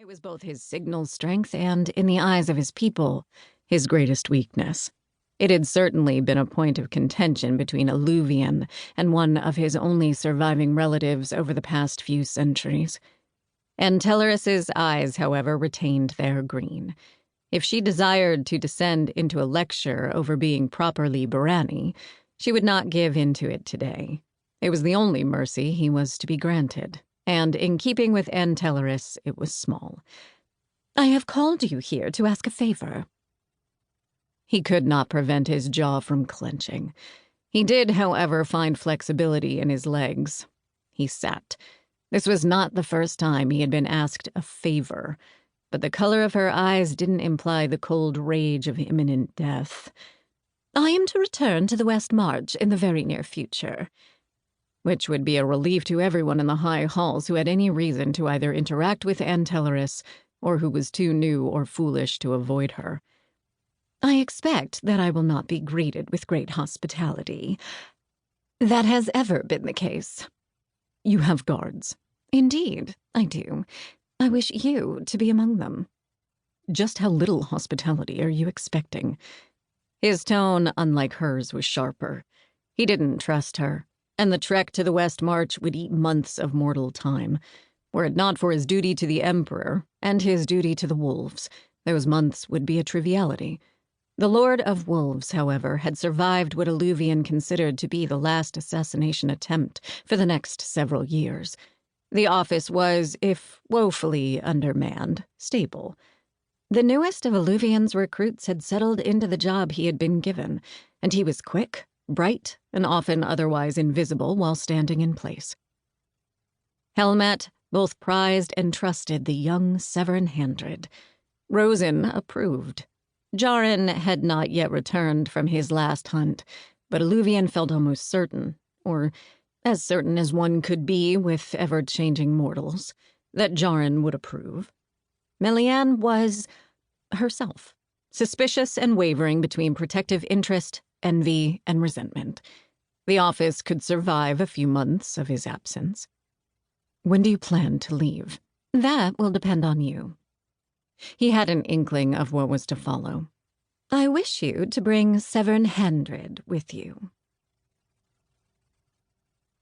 It was both his signal strength and, in the eyes of his people, his greatest weakness. It had certainly been a point of contention between Eluvian and one of his only surviving relatives over the past few centuries. Entellorus's eyes, however, retained their green. If she desired to descend into a lecture over being properly Barani, she would not give in to it today. It was the only mercy he was to be granted, and in keeping with Entellorus, it was small. "I have called you here to ask a favor." He could not prevent his jaw from clenching. He did, however, find flexibility in his legs. He sat. This was not the first time he had been asked a favor, but the color of her eyes didn't imply the cold rage of imminent death. "I am to return to the West March in the very near future," which would be a relief to everyone in the high halls who had any reason to either interact with Entellorus or who was too new or foolish to avoid her. "I expect that I will not be greeted with great hospitality. That has ever been the case." "You have guards." "Indeed, I do. I wish you to be among them." "Just how little hospitality are you expecting?" His tone, unlike hers, was sharper. He didn't trust her, and the trek to the West March would eat months of mortal time. Were it not for his duty to the Emperor and his duty to the wolves, those months would be a triviality. The Lord of Wolves, however, had survived what Eluvian considered to be the last assassination attempt for the next several years. The office was, if woefully undermanned, stable. The newest of Eluvian's recruits had settled into the job he had been given, and he was quick, bright, and often otherwise invisible while standing in place. Helmet both prized and trusted the young Severn Handred. Rosen approved. Jarin had not yet returned from his last hunt, but Eluvian felt almost certain, or as certain as one could be with ever-changing mortals, that Jarin would approve. Melian was herself, suspicious and wavering between protective interest, envy, and resentment. The office could survive a few months of his absence. "When do you plan to leave?" "That will depend on you." He had an inkling of what was to follow. "I wish you to bring Severn Handred with you."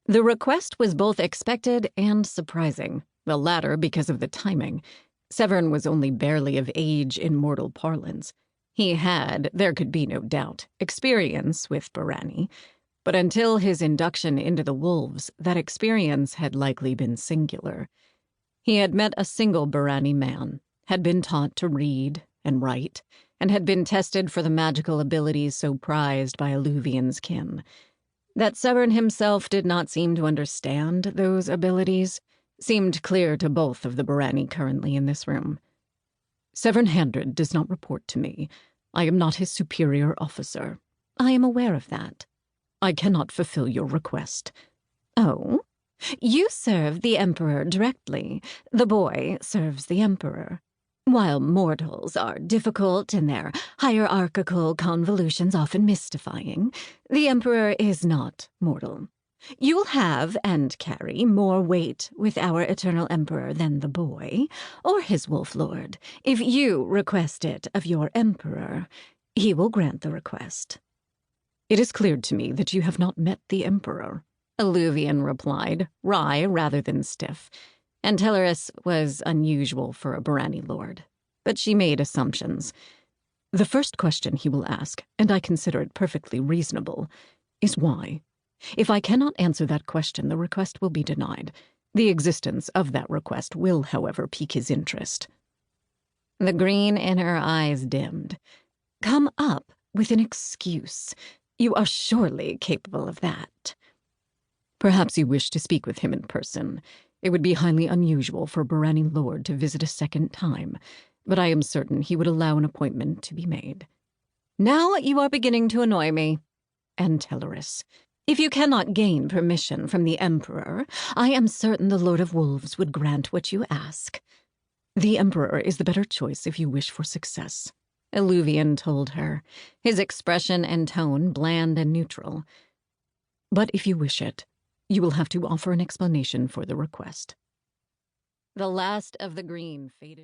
The request was both expected and surprising, the latter because of the timing. Severn was only barely of age in mortal parlance. He had, there could be no doubt, experience with Barani, but until his induction into the wolves, that experience had likely been singular. He had met a single Barani man, had been taught to read and write, and had been tested for the magical abilities so prized by Eluvian's kin. That Severn himself did not seem to understand those abilities seemed clear to both of the Barani currently in this room. "Severn Handred does not report to me. I am not his superior officer." "I am aware of that." "I cannot fulfill your request." "Oh? You serve the Emperor directly. The boy serves the Emperor. While mortals are difficult and their hierarchical convolutions often mystifying, the Emperor is not mortal. You will have and carry more weight with our eternal Emperor than the boy, or his wolf lord. If you request it of your Emperor, he will grant the request." "It is clear to me that you have not met the Emperor," Eluvian replied, wry rather than stiff. Entellorus was unusual for a Barani lord, but she made assumptions. "The first question he will ask, and I consider it perfectly reasonable, is why. If I cannot answer that question, the request will be denied. The existence of that request will, however, pique his interest." The green in her eyes dimmed. "Come up with an excuse. You are surely capable of that." "Perhaps you wish to speak with him in person. It would be highly unusual for a Barani lord to visit a second time, but I am certain he would allow an appointment to be made." "Now you are beginning to annoy me." "Entellorus, if you cannot gain permission from the Emperor, I am certain the Lord of Wolves would grant what you ask." "The Emperor is the better choice if you wish for success," Eluvian told her, his expression and tone bland and neutral. "But if you wish it, you will have to offer an explanation for the request." The last of the green faded.